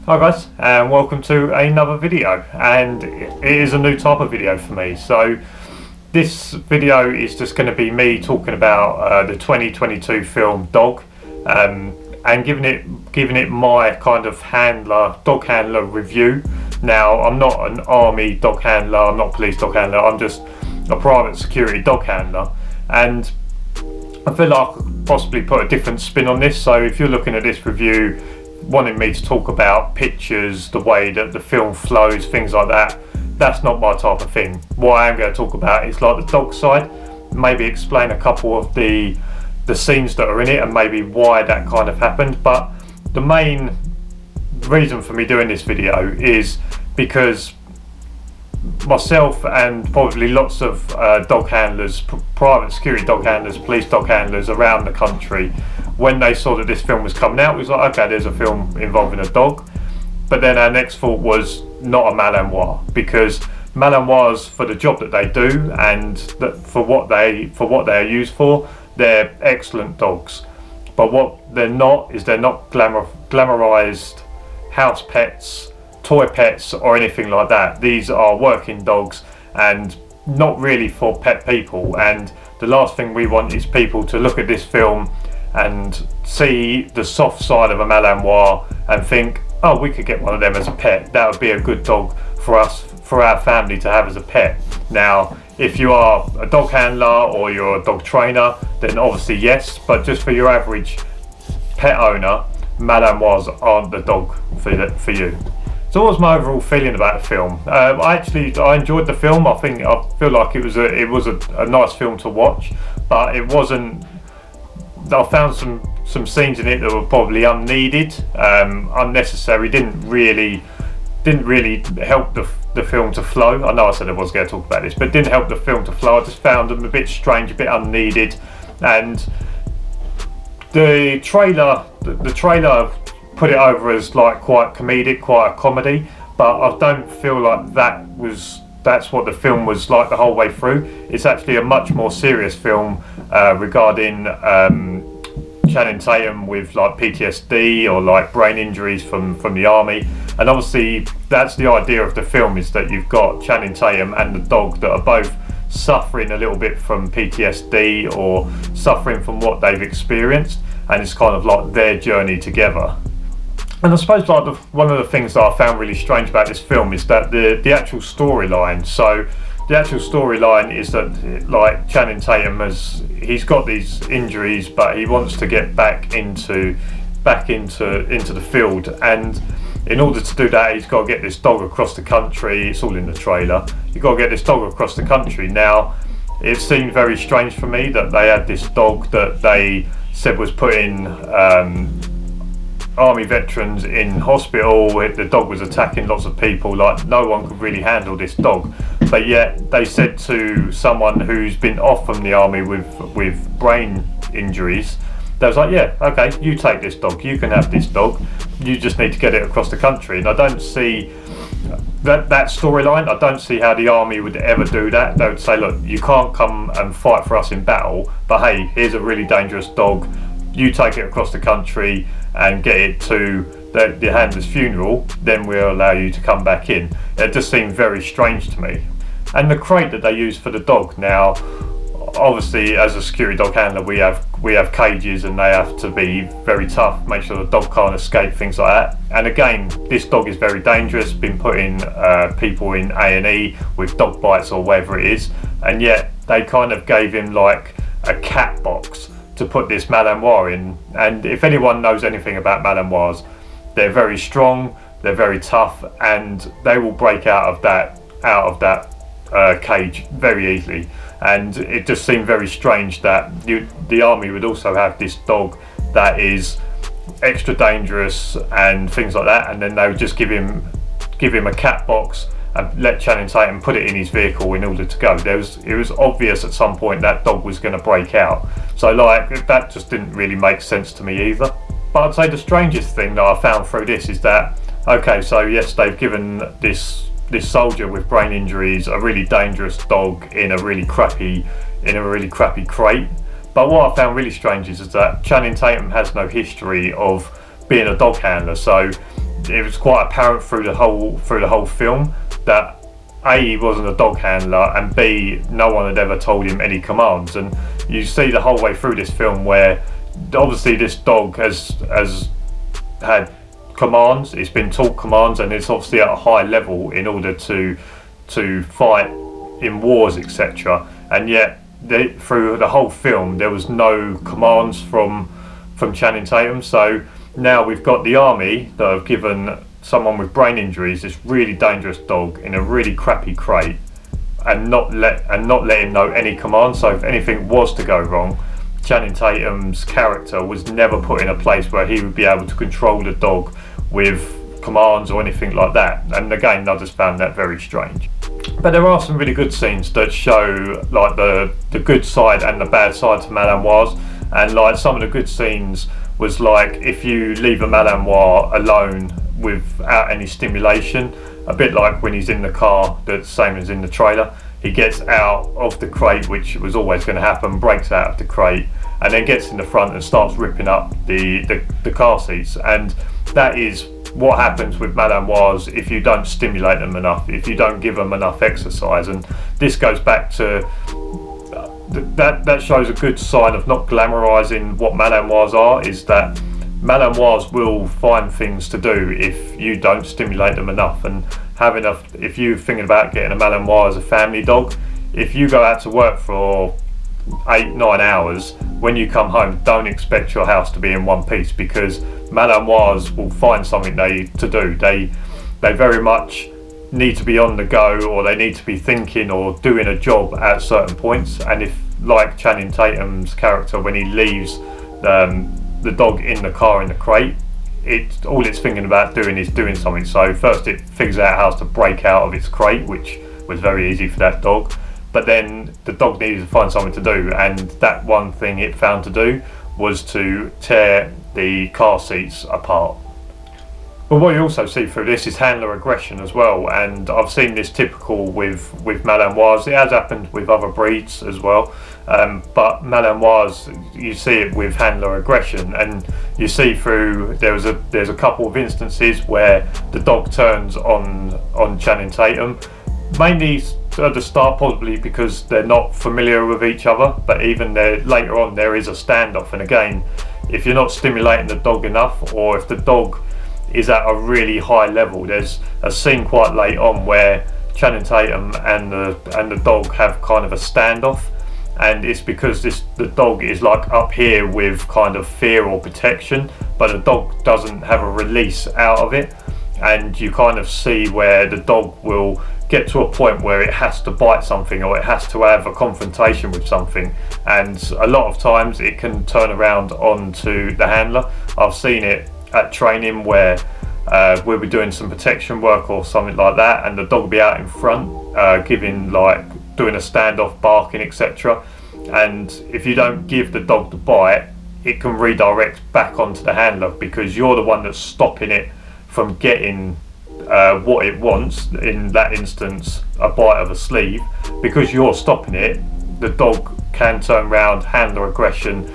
Hi guys, and welcome to another video, and it is a new type of video for me. So this video is just going to be me talking about the 2022 film Dog, and giving it my kind of dog handler review. Now, I'm not an army dog handler, I'm not a police dog handler, I'm just a private security dog handler, and I feel like I could possibly put a different spin on this. So if you're looking at this review wanting me to talk about pictures, the way that the film flows, things like that, that's not my type of thing. What I am going to talk about is like the dog side, maybe explain a couple of the scenes that are in it and maybe why that kind of happened. But the main reason for me doing this video is because myself and probably lots of dog handlers, private security dog handlers, police dog handlers around the country, when they saw that this film was coming out, it was like, okay, there's a film involving a dog. But then our next thought was not a Malinois, because Malinois, for the job that they do and for what they are used for, they're excellent dogs. But what they're not is they're not glamorized house pets, toy pets or anything like that. These are working dogs and not really for pet people. And the last thing we want is people to look at this film and see the soft side of a Malinois and think, oh, we could get one of them as a pet. That would be a good dog for us, for our family to have as a pet. Now, if you are a dog handler or you're a dog trainer, then obviously yes, but just for your average pet owner, Malinois aren't the dog for you. So what was my overall feeling about the film? I enjoyed the film. I feel like it was a nice film to watch, but it wasn't. I found some scenes in it that were probably unneeded, unnecessary. Didn't really help the film to flow. I know I said I was going to talk about this, but it didn't help the film to flow. I just found them a bit strange, a bit unneeded, and the trailer put it over as like quite comedic, quite a comedy, but I don't feel like that's what the film was like the whole way through. It's actually a much more serious film regarding Channing Tatum with like PTSD or like brain injuries from the army. And obviously that's the idea of the film, is that you've got Channing Tatum and the dog that are both suffering a little bit from PTSD or suffering from what they've experienced, and it's kind of like their journey together. And I suppose like one of the things that I found really strange about this film is that the actual storyline. So the actual storyline is that like Channing Tatum he's got these injuries, but he wants to get back into the field, and in order to do that, he's got to get this dog across the country. It's all in the trailer. You've got to get this dog across the country. Now, it seemed very strange for me that they had this dog that they said was putting army veterans in hospital. The dog was attacking lots of people, like no one could really handle this dog. But yet they said to someone who's been off from the army with brain injuries, they was like, yeah, okay, you take this dog, you can have this dog, you just need to get it across the country. And I don't see that storyline. I don't see how the army would ever do that. They would say, look, you can't come and fight for us in battle, but hey, here's a really dangerous dog, you take it across the country and get it to the handler's funeral, then we'll allow you to come back in. It just seemed very strange to me. And the crate that they use for the dog, now obviously as a security dog handler we have cages and they have to be very tough, make sure the dog can't escape, things like that. And again, this dog is very dangerous, been putting people in A&E with dog bites or whatever it is, and yet they kind of gave him like a cat box to put this Malinois in. And if anyone knows anything about Malinois, they're very strong, they're very tough, and they will break out of that cage very easily. And it just seemed very strange that the army would also have this dog that is extra dangerous and things like that, and then they would just give him a cat box and let Channing Tatum put it in his vehicle in order to go. It was obvious at some point that dog was going to break out. So like that just didn't really make sense to me either. But I'd say the strangest thing that I found through this is that, okay, so yes, they've given this soldier with brain injuries a really dangerous dog in a really crappy crate. But what I found really strange is that Channing Tatum has no history of being a dog handler. So it was quite apparent through the whole film that A, he wasn't a dog handler, and B, no one had ever told him any commands. And you see the whole way through this film where obviously this dog has had commands, it's been taught commands, and it's obviously at a high level in order to fight in wars, etc. And yet through the whole film there was no commands from Channing Tatum. So now we've got the army that have given someone with brain injuries this really dangerous dog in a really crappy crate, and not let him know any commands. So if anything was to go wrong, Channing Tatum's character was never put in a place where he would be able to control the dog with commands or anything like that. And again, I just found that very strange. But there are some really good scenes that show like the good side and the bad side to Malinois. And like some of the good scenes was like if you leave a Malinois alone without any stimulation, a bit like when he's in the car, the same as in the trailer, he gets out of the crate, which was always going to happen, breaks out of the crate, and then gets in the front and starts ripping up the car seats. And that is what happens with Malinois if you don't stimulate them enough, if you don't give them enough exercise. And this goes back to that shows a good sign of not glamorizing what Malinois are, is that Malinois will find things to do if you don't stimulate them enough. And if you're thinking about getting a Malinois as a family dog, if you go out to work for 8-9 hours, when you come home, don't expect your house to be in one piece, because Malinois will find something to do. They very much need to be on the go, or they need to be thinking or doing a job at certain points. And if, like Channing Tatum's character, when he leaves the dog in the car in the crate, all it's thinking about doing is doing something. So first it figures out how to break out of its crate, which was very easy for that dog, but then the dog needed to find something to do, and that one thing it found to do was to tear the car seats apart. But what you also see through this is handler aggression as well, and I've seen this typical with Malinois. It has happened with other breeds as well, but Malinois, you see it with handler aggression, and you see through there's a couple of instances where the dog turns on Channing Tatum, mainly at the start probably because they're not familiar with each other, but even there later on there is a standoff. And again, if you're not stimulating the dog enough, or if the dog is at a really high level, there's a scene quite late on where Channing Tatum and the dog have kind of a standoff, and it's because the dog is like up here with kind of fear or protection, but the dog doesn't have a release out of it, and you kind of see where the dog will get to a point where it has to bite something, or it has to have a confrontation with something, and a lot of times it can turn around onto the handler. I've seen it at training where we'll be doing some protection work or something like that, and the dog will be out in front doing a standoff, barking, etc. And if you don't give the dog the bite, it can redirect back onto the handler, because you're the one that's stopping it from getting what it wants, in that instance a bite of a sleeve. Because you're stopping it, the dog can turn around, handler aggression,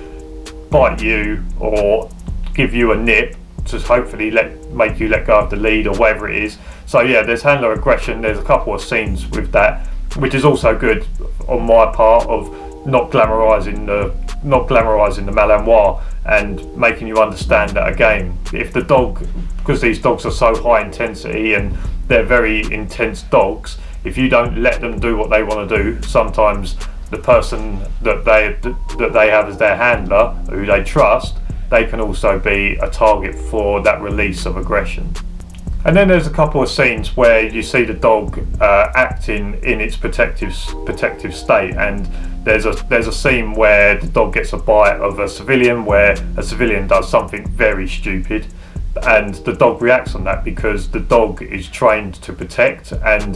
bite you, or give you a nip to hopefully make you let go of the lead or whatever it is. So yeah, there's handler aggression. There's a couple of scenes with that, which is also good on my part of not glamorizing the Malinois, and making you understand that again, if the dog, because these dogs are so high intensity and they're very intense dogs, if you don't let them do what they want to do, sometimes the person that they have as their handler, who they trust, they can also be a target for that release of aggression. And then there's a couple of scenes where you see the dog acting in its protective state, and there's a scene where the dog gets a bite of a civilian, where a civilian does something very stupid, and the dog reacts on that because the dog is trained to protect, and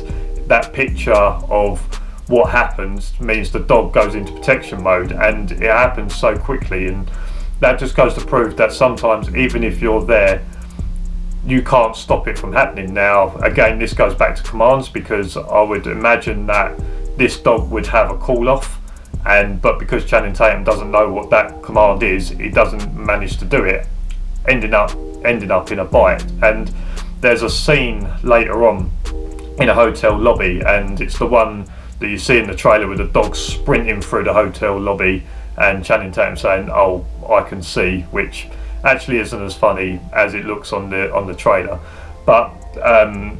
that picture of what happens means the dog goes into protection mode, and it happens so quickly. And that just goes to prove that sometimes, even if you're there, you can't stop it from happening. Now again, this goes back to commands, because I would imagine that this dog would have a call off, but because Channing Tatum doesn't know what that command is, he doesn't manage to do it, ending up in a bite. And there's a scene later on in a hotel lobby, and it's the one that you see in the trailer with the dog sprinting through the hotel lobby and Channing Tatum saying, "Oh, I can see," which actually isn't as funny as it looks on the trailer. But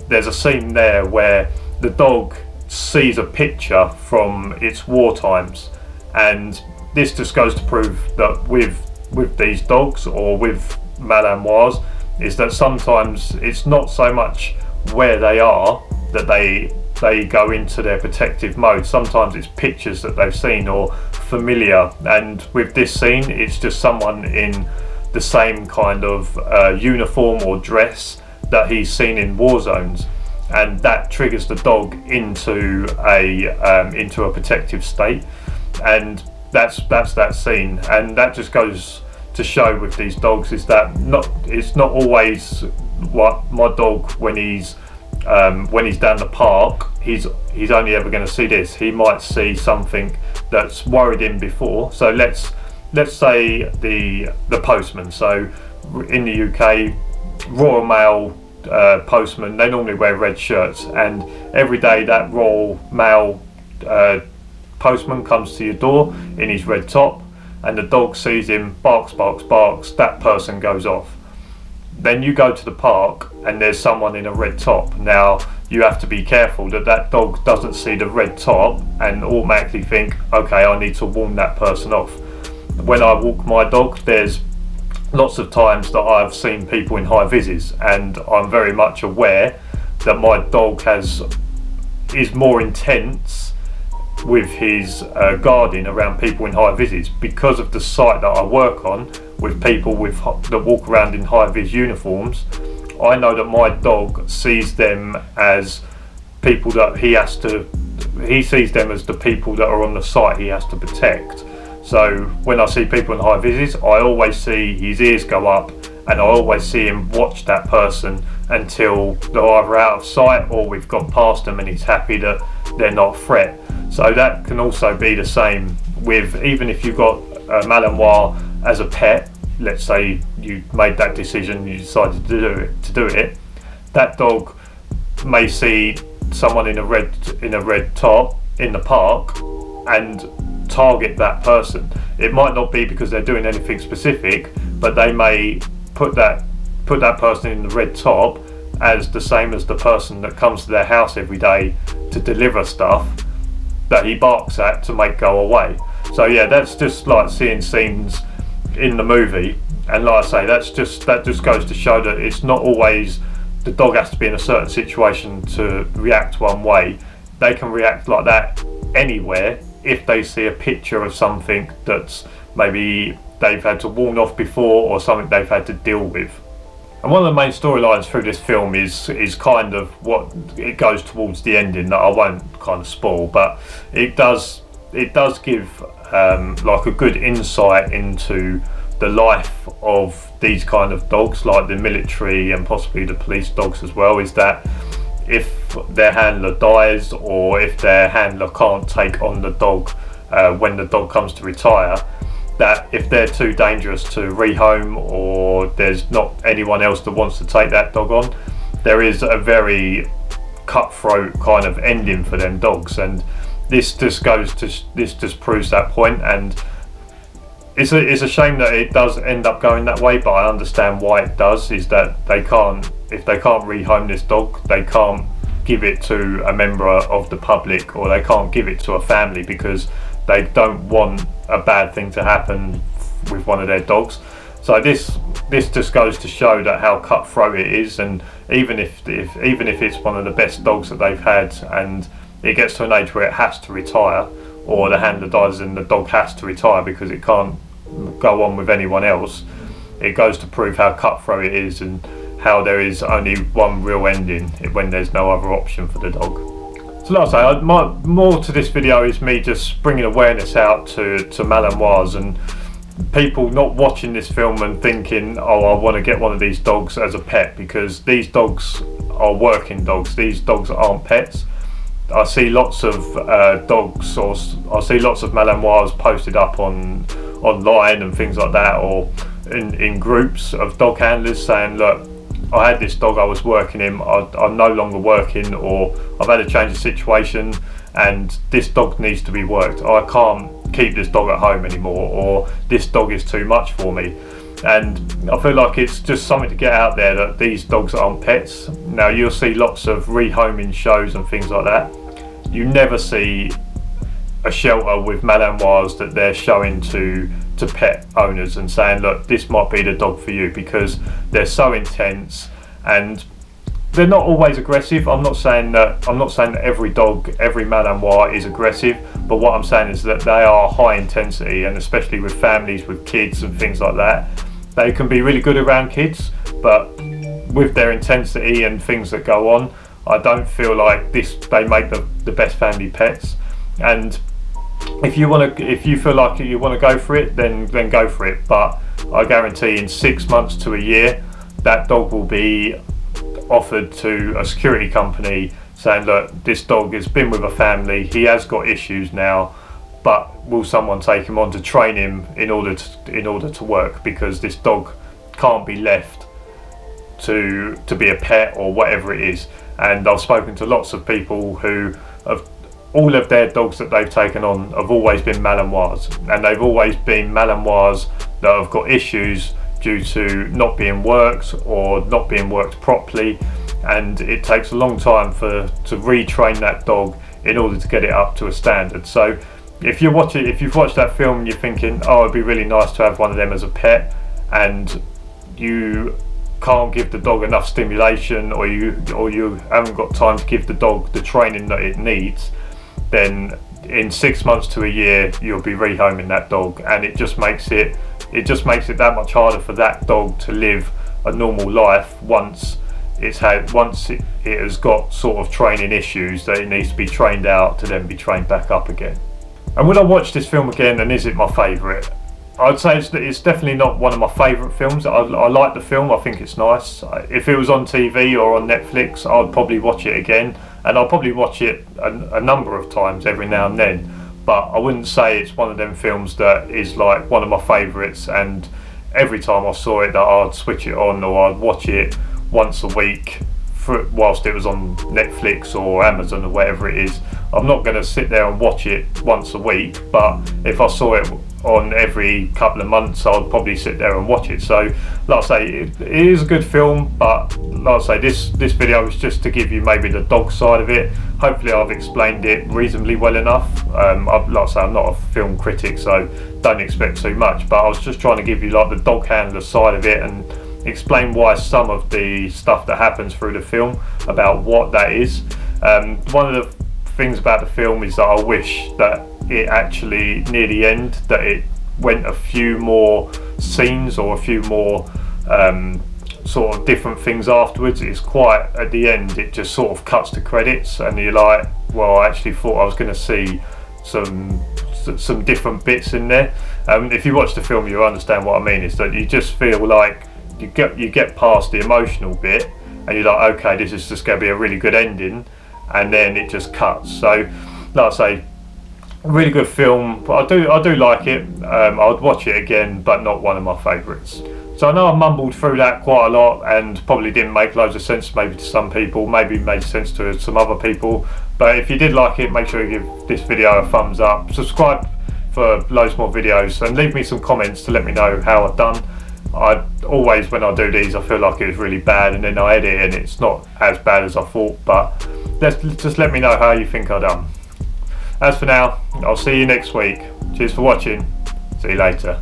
there's a scene there where the dog sees a picture from its war times, and this just goes to prove that with these dogs, or with Malinois, is that sometimes it's not so much where they are that they go into their protective mode. Sometimes it's pictures that they've seen or familiar, and with this scene it's just someone in the same kind of uniform or dress that he's seen in war zones, and that triggers the dog into a protective state, and that's that scene. And that just goes to show with these dogs is that it's not always what my dog, when he's down the park, he's only ever going to see this. He might see something that's worried him before. So let's say the postman. So in the UK, Royal Mail postmen, they normally wear red shirts, and every day that Royal Mail postman comes to your door in his red top, and the dog sees him, barks, that person goes off. Then you go to the park and there's someone in a red top. Now you have to be careful that dog doesn't see the red top and automatically think, okay, I need to warn that person off. When I walk my dog, there's lots of times that I've seen people in high vises, and I'm very much aware that my dog is more intense with his guarding around people in high vises, because of the site that I work on with people that walk around in high vis uniforms. I know that my dog sees them as people that he sees them as the people that are on the site he has to protect. So when I see people in high vises, I always see his ears go up, and I always see him watch that person until they're either out of sight or we've gone past them and he's happy that they're not a threat. So that can also be the same with, even if you've got a Malinois as a pet. Let's say you made that decision, you decided to do it. That dog may see someone in a red top in the park and target that person. It might not be because they're doing anything specific, but they may put that person in the red top as the same as the person that comes to their house every day to deliver stuff that he barks at to make go away. So yeah, that's just like seeing scenes in the movie, and like I say, that just goes to show that it's not always the dog has to be in a certain situation to react one way. They can react like that anywhere if they see a picture of something that's maybe they've had to warn off before, or something they've had to deal with. And one of the main storylines through this film is kind of what it goes towards the ending, that I won't kind of spoil, but it does give like a good insight into the life of these kind of dogs, like the military and possibly the police dogs as well. Is that if their handler dies, or if their handler can't take on the dog when the dog comes to retire, that if they're too dangerous to rehome, or there's not anyone else that wants to take that dog on, there is a very cutthroat kind of ending for them dogs. And this just proves that point. And it's a shame that it does end up going that way, but I understand why it does. Is that if they can't rehome this dog, they can't give it to a member of the public, or they can't give it to a family, because they don't want a bad thing to happen with one of their dogs. So this just goes to show that how cutthroat it is. And even if it's one of the best dogs that they've had, and it gets to an age where it has to retire, or the handler dies and the dog has to retire because it can't go on with anyone else, it goes to prove how cutthroat it is, and how there is only one real ending when there's no other option for the dog. So like I say, more to this video is me just bringing awareness out to Malinois, and people not watching this film and thinking, oh, I want to get one of these dogs as a pet, because these dogs are working dogs. These dogs aren't pets. I see lots of dogs, or I see lots of Malinois posted up online and things like that, or in groups of dog handlers saying, look, I had this dog, I was working him, I'm no longer working, or I've had a change of situation and this dog needs to be worked. I can't keep this dog at home anymore, or this dog is too much for me. And I feel like it's just something to get out there that these dogs aren't pets. Now you'll see lots of rehoming shows and things like that. You never see a shelter with Malinois that they're showing to pet owners and saying, look, this might be the dog for you, because they're so intense and they're not always aggressive. I'm not saying that every dog, every Malinois is aggressive, but what I'm saying is that they are high intensity, and especially with families with kids and things like that, they can be really good around kids, but with their intensity and things that go on, I don't feel like they make the best family pets. And if you feel like you want to go for it, then go for it. But I guarantee in 6 months to a year, that dog will be offered to a security company saying, look, this dog has been with a family, he has got issues now, but will someone take him on to train him in order to work, because this dog can't be left to be a pet or whatever it is. And I've spoken to lots of people who have, all of their dogs that they've taken on have always been Malinois, and they've always been Malinois that have got issues due to not being worked or not being worked properly, and it takes a long time to retrain that dog in order to get it up to a standard. So if you've watched that film and you're thinking, oh, it'd be really nice to have one of them as a pet, and you can't give the dog enough stimulation, or you haven't got time to give the dog the training that it needs, then in 6 months to a year you'll be rehoming that dog, and it just makes it that much harder for that dog to live a normal life once it has got sort of training issues that it needs to be trained out to then be trained back up again. And when I watch this film again, and is it my favourite? I'd say it's definitely not one of my favourite films. I like the film, I think it's nice. If it was on TV or on Netflix, I'd probably watch it again, and I'll probably watch it a number of times every now and then. But I wouldn't say it's one of them films that is like one of my favourites, and every time I saw it that I'd switch it on, or I'd watch it once a week whilst it was on Netflix or Amazon or whatever it is. I'm not going to sit there and watch it once a week, but if I saw it on every couple of months, I'd probably sit there and watch it. So like I say, it is a good film, but like I say, this video is just to give you maybe the dog side of it. Hopefully I've explained it reasonably well enough. Like I say, I'm not a film critic, so don't expect too much, but I was just trying to give you like the dog handler side of it and explain why some of the stuff that happens through the film, about what that is. One of the things about the film is that I wish that it actually, near the end, that it went a few more scenes or a few more sort of different things afterwards. It's quite, at the end, it just sort of cuts to credits, and you're like, well, I actually thought I was going to see some different bits in there. If you watch the film, you'll understand what I mean, is that you just feel like you get past the emotional bit and you're like, okay, this is just going to be a really good ending, and then it just cuts. So like I say, a really good film. I do like it. I'd watch it again, but not one of my favourites. So I know I mumbled through that quite a lot and probably didn't make loads of sense maybe to some people, maybe made sense to some other people, but if you did like it, make sure you give this video a thumbs up, subscribe for loads more videos, and leave me some comments to let me know how I've done. I always, when I do these, I feel like it was really bad, and then I edit and it's not as bad as I thought, but just let me know how you think I've done. As for now, I'll see you next week. Cheers for watching. See you later.